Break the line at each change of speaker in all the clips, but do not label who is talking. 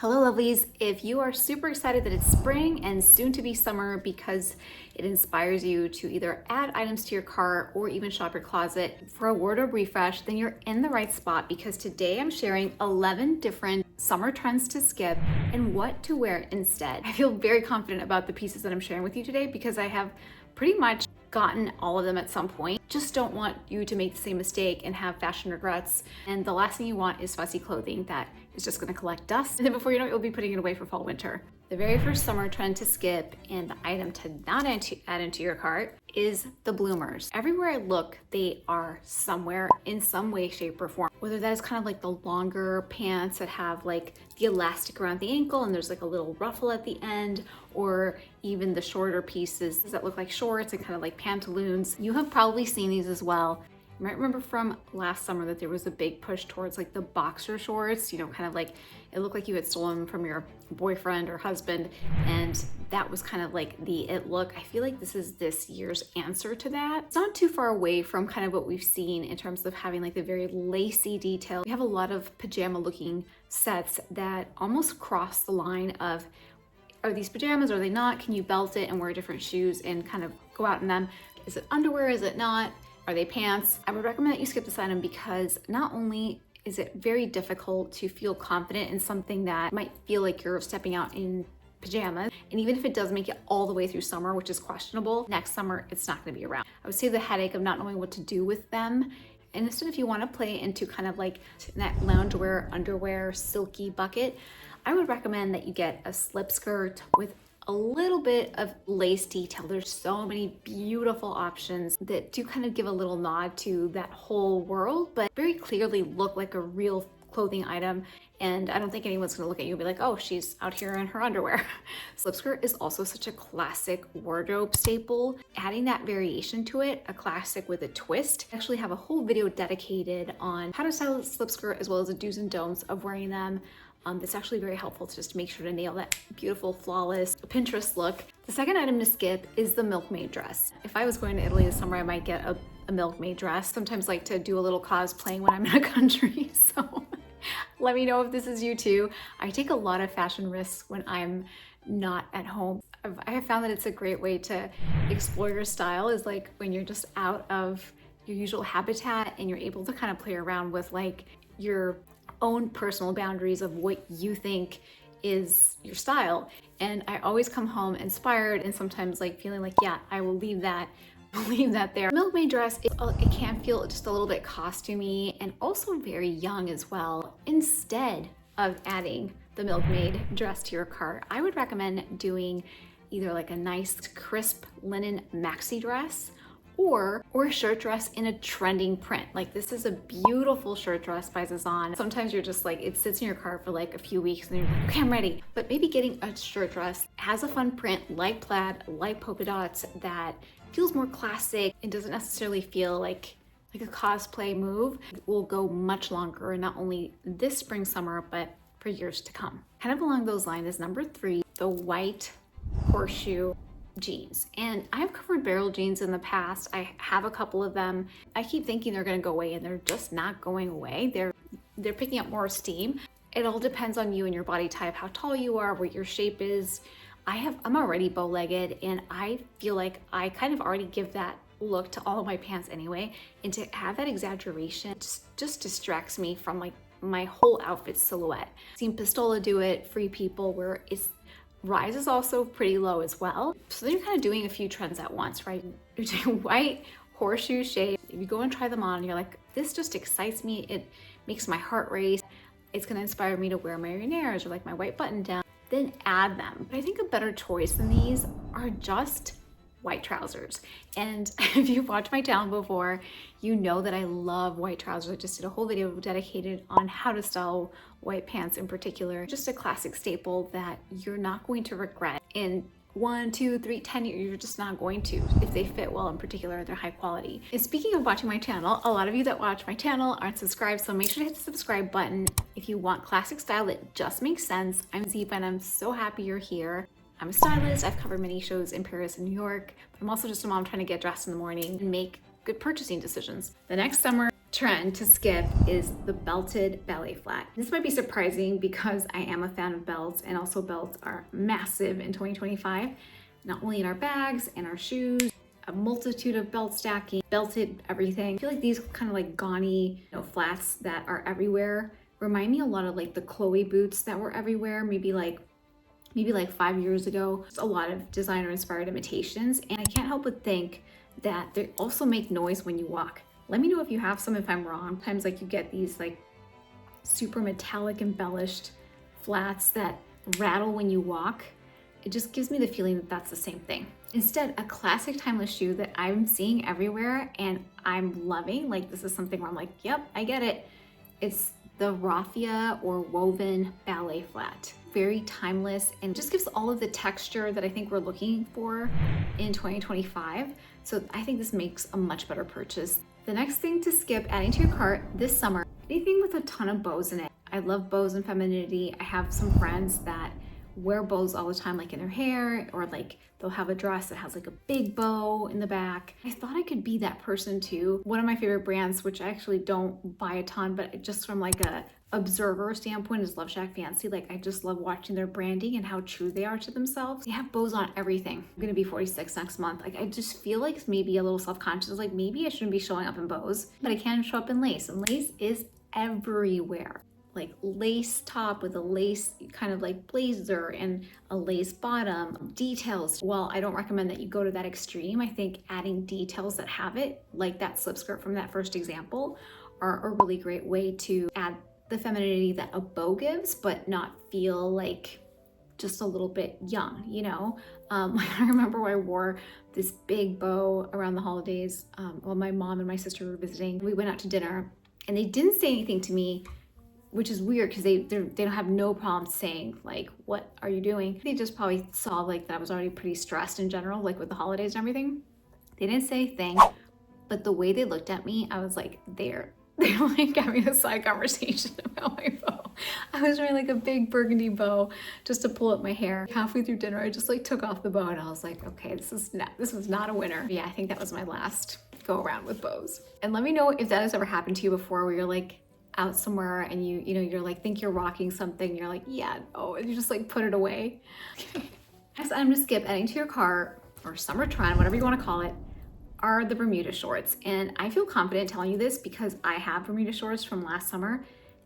Hello lovelies, if you are super excited that it's spring and soon to be summer because it inspires you to either add items to your cart or even shop your closet for a wardrobe refresh, then you're in the right spot because today I'm sharing 11 different summer trends to skip and what to wear instead. I feel very confident about the pieces that I'm sharing with you today because I have pretty much gotten all of them at some point. Just don't want you to make the same mistake and have fashion regrets. And the last thing you want is fussy clothing that is just gonna collect dust. And then before you know it, you'll be putting it away for fall, winter. The very first summer trend to skip and the item to not add into your cart is the bloomers. Everywhere I look, they are somewhere in some way, shape, or form. Whether that is kind of like the longer pants that have like the elastic around the ankle and there's like a little ruffle at the end, or even the shorter pieces that look like shorts and kind of like pantaloons. You have probably seen these as well. You might remember from last summer that there was a big push towards like the boxer shorts, you know, kind of like it looked like you had stolen them from your boyfriend or husband, and that was kind of like the it look. I feel like this is this year's answer to that. It's not too far away from kind of what we've seen in terms of having like the very lacy detail. We have a lot of pajama looking sets that almost cross the line of, are these pajamas, are they not? Can you belt it and wear different shoes and kind of go out in them? Is it underwear, is it not? Are they pants? I would recommend that you skip this item because not only is it very difficult to feel confident in something that might feel like you're stepping out in pajamas, and even if it does make it all the way through summer, which is questionable, next summer it's not going to be around. I would say the headache of not knowing what to do with them, and instead if you want to play into kind of like that loungewear, underwear, silky bucket, I would recommend that you get a slip skirt with a little bit of lace detail. There's so many beautiful options that do kind of give a little nod to that whole world, but very clearly look like a real clothing item. And I don't think anyone's gonna look at you and be like, oh, she's out here in her underwear. Slip skirt is also such a classic wardrobe staple. Adding that variation to it, a classic with a twist. I actually have a whole video dedicated on how to style a slip skirt as well as the do's and don'ts of wearing them. It's actually very helpful to just make sure to nail that beautiful, flawless Pinterest look. The second item to skip is the Milkmaid dress. If I was going to Italy this summer, I might get a Milkmaid dress. Sometimes like to do a little cosplaying when I'm in a country, so let me know if this is you too. I take a lot of fashion risks when I'm not at home. I have found that it's a great way to explore your style, is like when you're just out of your usual habitat and you're able to kind of play around with like your own personal boundaries of what you think is your style. And I always come home inspired and sometimes like feeling like, yeah, I will leave that there. Milkmaid dress, it can feel just a little bit costumey and also very young as well. Instead of adding the Milkmaid dress to your cart, I would recommend doing either like a nice crisp linen maxi dress or a shirt dress in a trending print. Like this is a beautiful shirt dress by Zazan. Sometimes you're just like, it sits in your cart for like a few weeks and you're like, okay, I'm ready. But maybe getting a shirt dress has a fun print, like plaid, like polka dots, that feels more classic and doesn't necessarily feel like a cosplay move. It will go much longer, not only this spring, summer, but for years to come. Kind of along those lines is number 3, the white horseshoe jeans. And I've covered barrel jeans in the past. I have a couple of them. I keep thinking they're going to go away and they're just not going away. They're picking up more steam. It all depends on you and your body type, how tall you are, what your shape is. I'm already bow-legged and I feel like I kind of already give that look to all of my pants anyway. And to have that exaggeration just distracts me from like my whole outfit silhouette. I've seen Pistola do it, Free People, where it's rise is also pretty low as well. So then you're kind of doing a few trends at once, right? You're doing white horseshoe shape. If you go and try them on, you're like, this just excites me. It makes my heart race. It's gonna inspire me to wear my Rainiers or like my white button down. Then add them. But I think a better choice than these are just white trousers. And if you've watched my channel before, you know that I love white trousers. I just did a whole video dedicated on how to style white pants in particular. Just a classic staple that you're not going to regret in 1, 2, 3, 10 years. You're just not going to, if they fit well, in particular, they're high quality. And speaking of watching my channel, a lot of you that watch my channel aren't subscribed, so make sure to hit the subscribe button if you want classic style that just makes sense. I'm Ziba and I'm so happy you're here. I'm a stylist. I've covered many shows in Paris and New York. I'm also just a mom trying to get dressed in the morning and make good purchasing decisions. The next summer trend to skip is the belted ballet flat. This might be surprising because I am a fan of belts, and also belts are massive in 2025, not only in our bags and our shoes, a multitude of belt stacking, belted everything. I feel like these kind of like gauny, flats that are everywhere remind me a lot of like the Chloe boots that were everywhere, maybe like 5 years ago. There's a lot of designer inspired imitations, and I can't help but think that they also make noise when you walk. Let me know if you have some, if I'm wrong. Sometimes like you get these like super metallic embellished flats that rattle when you walk. It just gives me the feeling that that's the same thing. Instead, a classic timeless shoe that I'm seeing everywhere and I'm loving, like this is something where I'm like, yep, I get it. It's the raffia or woven ballet flat. Very timeless and just gives all of the texture that I think we're looking for in 2025. So I think this makes a much better purchase. The next thing to skip adding to your cart this summer, anything with a ton of bows in it. I love bows and femininity. I have some friends that wear bows all the time, like in their hair, or like they'll have a dress that has like a big bow in the back. I thought I could be that person too. One of my favorite brands, which I actually don't buy a ton, but just from like a observer standpoint, is Love Shack Fancy. Like I just love watching their branding and how true they are to themselves. They have bows on everything. I'm gonna be 46 next month. Like I just feel like it's maybe a little self-conscious, like maybe I shouldn't be showing up in bows, but I can show up in lace, and lace is everywhere. Like lace top with a lace kind of like blazer and a lace bottom, details. Well, I don't recommend that you go to that extreme. I think adding details that have it, like that slip skirt from that first example, are a really great way to add the femininity that a bow gives, but not feel like just a little bit young, I remember I wore this big bow around the holidays while my mom and my sister were visiting. We went out to dinner and they didn't say anything to me, which is weird because they don't have no problem saying like, what are you doing? They just probably saw like that I was already pretty stressed in general, like with the holidays and everything. They didn't say a thing, but the way they looked at me, I was like, they're like having a side conversation about my bow. I was wearing like a big burgundy bow just to pull up my hair. Halfway through dinner, I just like took off the bow and I was like, okay, this was not a winner. Yeah, I think that was my last go around with bows. And let me know if that has ever happened to you before, where you're like out somewhere and you're like, think you're rocking something, and you're like, yeah, no, and you just like put it away. Next item to skip adding to your cart, or summer trend, whatever you want to call it, are the Bermuda shorts. And I feel confident telling you this because I have Bermuda shorts from last summer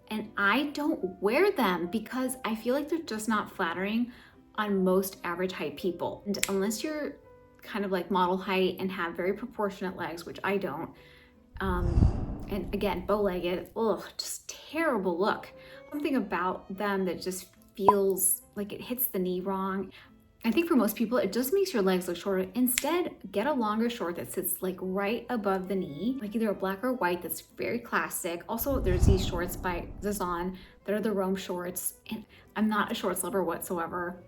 and I don't wear them because I feel like they're just not flattering on most average height people. And unless you're kind of like model height and have very proportionate legs, which I don't, and again, bow-legged, just terrible look. Something about them that just feels like it hits the knee wrong. I think for most people, it just makes your legs look shorter. Instead, get a longer short that sits like right above the knee, like either a black or white that's very classic. Also, there's these shorts by Zazan that are the Rome shorts. And I'm not a shorts lover whatsoever.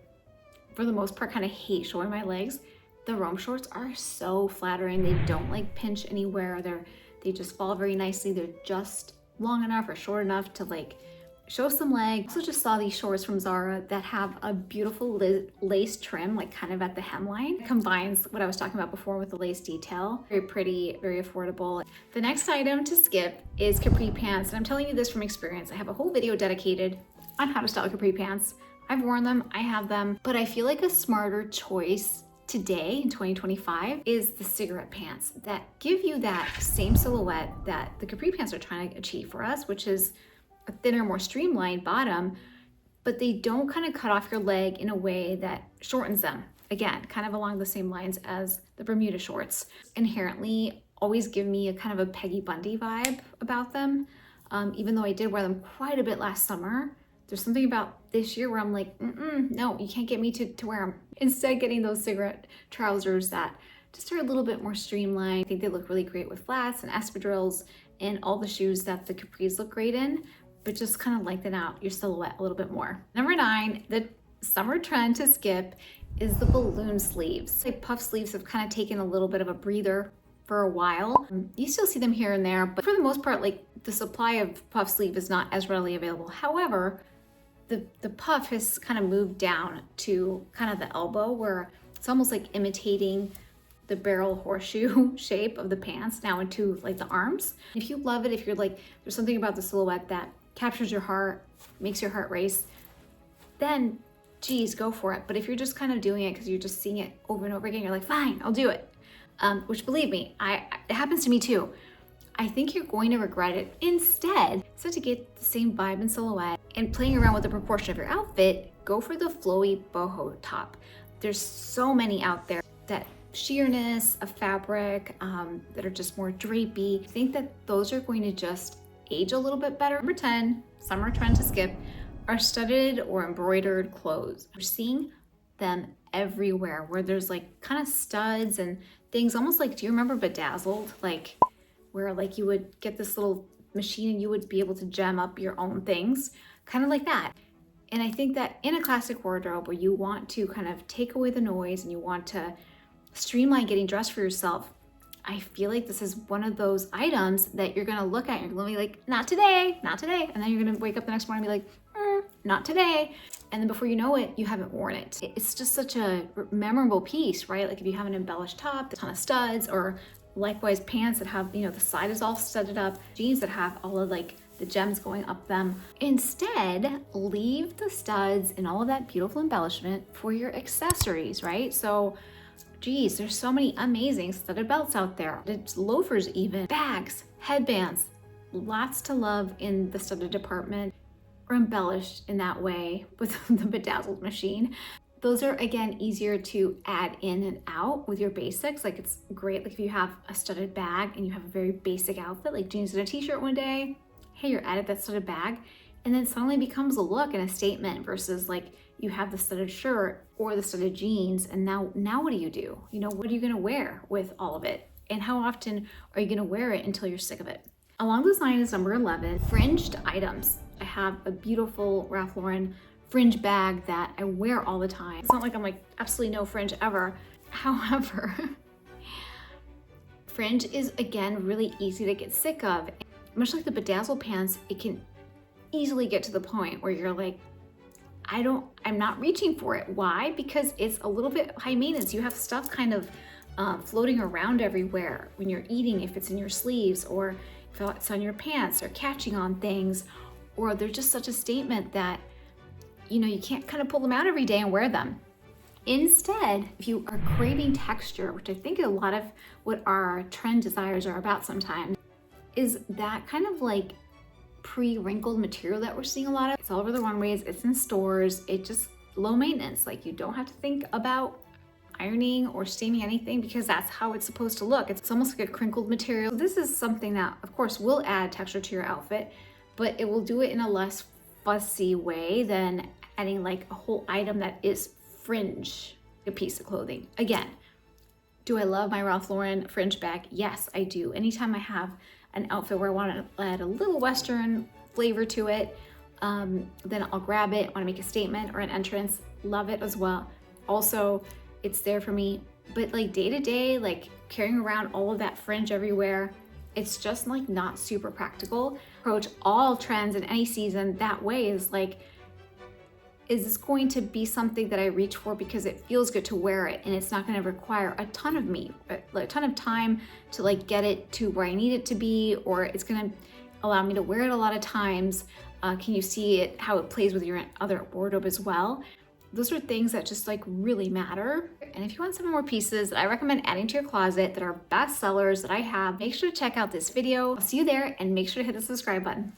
For the most part, kind of hate showing my legs. The Rome shorts are so flattering. They don't like pinch anywhere. They just fall very nicely. They're just long enough or short enough to like show some leg. I also just saw these shorts from Zara that have a beautiful lace trim, like kind of at the hemline. It combines what I was talking about before with the lace detail. Very pretty, very affordable. The next item to skip is capri pants. And I'm telling you this from experience. I have a whole video dedicated on how to style capri pants. I've worn them, I have them, but I feel like a smarter choice today in 2025 is the cigarette pants that give you that same silhouette that the capri pants are trying to achieve for us, which is a thinner, more streamlined bottom, but they don't kind of cut off your leg in a way that shortens them. Again, kind of along the same lines as the Bermuda shorts. Inherently always give me a kind of a Peggy Bundy vibe about them. Even though I did wear them quite a bit last summer, there's something about this year where I'm like, no, you can't get me to wear them. Instead, getting those cigarette trousers that just are a little bit more streamlined. I think they look really great with flats and espadrilles and all the shoes that the capris look great in, but just kind of lengthen out your silhouette a little bit more. Number 9, the summer trend to skip is the balloon sleeves. Like puff sleeves have kind of taken a little bit of a breather for a while. You still see them here and there, but for the most part, like the supply of puff sleeve is not as readily available. However, the puff has kind of moved down to kind of the elbow where it's almost like imitating the barrel horseshoe shape of the pants now into like the arms. If you love it, if you're like, there's something about the silhouette that captures your heart, makes your heart race, then geez, go for it. But if you're just kind of doing it because you're just seeing it over and over again, you're like, fine, I'll do it. Which believe me, it happens to me too. I think you're going to regret it. Instead to get the same vibe and silhouette and playing around with the proportion of your outfit, go for the flowy boho top. There's so many out there that sheerness of fabric that are just more drapey. I think that those are going to just age a little bit better. Number 10, summer trend to skip, are studded or embroidered clothes. We're seeing them everywhere where there's like kind of studs and things almost like, do you remember Bedazzled? Like where like you would get this little machine and you would be able to gem up your own things, kind of like that. And I think that in a classic wardrobe where you want to kind of take away the noise and you want to streamline getting dressed for yourself, I feel like this is one of those items that you're gonna look at and you're gonna be like, not today, not today. And then you're gonna wake up the next morning and be like, not today. And then before you know it, you haven't worn it. It's just such a memorable piece, right? Like if you have an embellished top, a ton of studs, or likewise pants that have, the side is all studded up, jeans that have all of like the gems going up them. Instead, leave the studs and all of that beautiful embellishment for your accessories, right? So geez, there's so many amazing studded belts out there. It's loafers even, bags, headbands, lots to love in the studded department or embellished in that way with the bedazzled machine. Those are again easier to add in and out with your basics. Like it's great, like if you have a studded bag and you have a very basic outfit, like jeans and a t-shirt one day, hey, you're added that studded bag, and then suddenly becomes a look and a statement versus like you have the studded shirt or the studded jeans, and now what do you do? What are you gonna wear with all of it? And how often are you gonna wear it until you're sick of it? Along this line is number 11, fringed items. I have a beautiful Ralph Lauren fringe bag that I wear all the time. It's not like I'm like absolutely no fringe ever. However, fringe is again really easy to get sick of. Much like the bedazzled pants, it can easily get to the point where you're like, I'm not reaching for it. Why? Because it's a little bit high maintenance. You have stuff kind of floating around everywhere when you're eating, if it's in your sleeves or if it's on your pants or catching on things, or they're just such a statement that, you can't kind of pull them out every day and wear them. Instead, if you are craving texture, which I think a lot of what our trend desires are about sometimes, is that kind of like pre-wrinkled material that we're seeing a lot of. It's all over the runways, it's in stores, it's just low maintenance. Like you don't have to think about ironing or steaming anything because that's how it's supposed to look. It's almost like a crinkled material. So this is something that of course will add texture to your outfit, but it will do it in a less fussy way than adding like a whole item that is fringe, a piece of clothing. Again, do I love my Ralph Lauren fringe bag? Yes, I do. Anytime I have an outfit where I want to add a little Western flavor to it, then I'll grab it, want to make a statement or an entrance, love it as well. Also, it's there for me, but like day to day, like carrying around all of that fringe everywhere, it's just like not super practical. Approach all trends in any season that way is like, is this going to be something that I reach for because it feels good to wear it and it's not going to require a ton of me, a ton of time to like get it to where I need it to be, or it's going to allow me to wear it a lot of times. Can you see it, how it plays with your other wardrobe as well? Those are things that just like really matter. And if you want some more pieces that I recommend adding to your closet that are best sellers that I have, make sure to check out this video. I'll see you there and make sure to hit the subscribe button.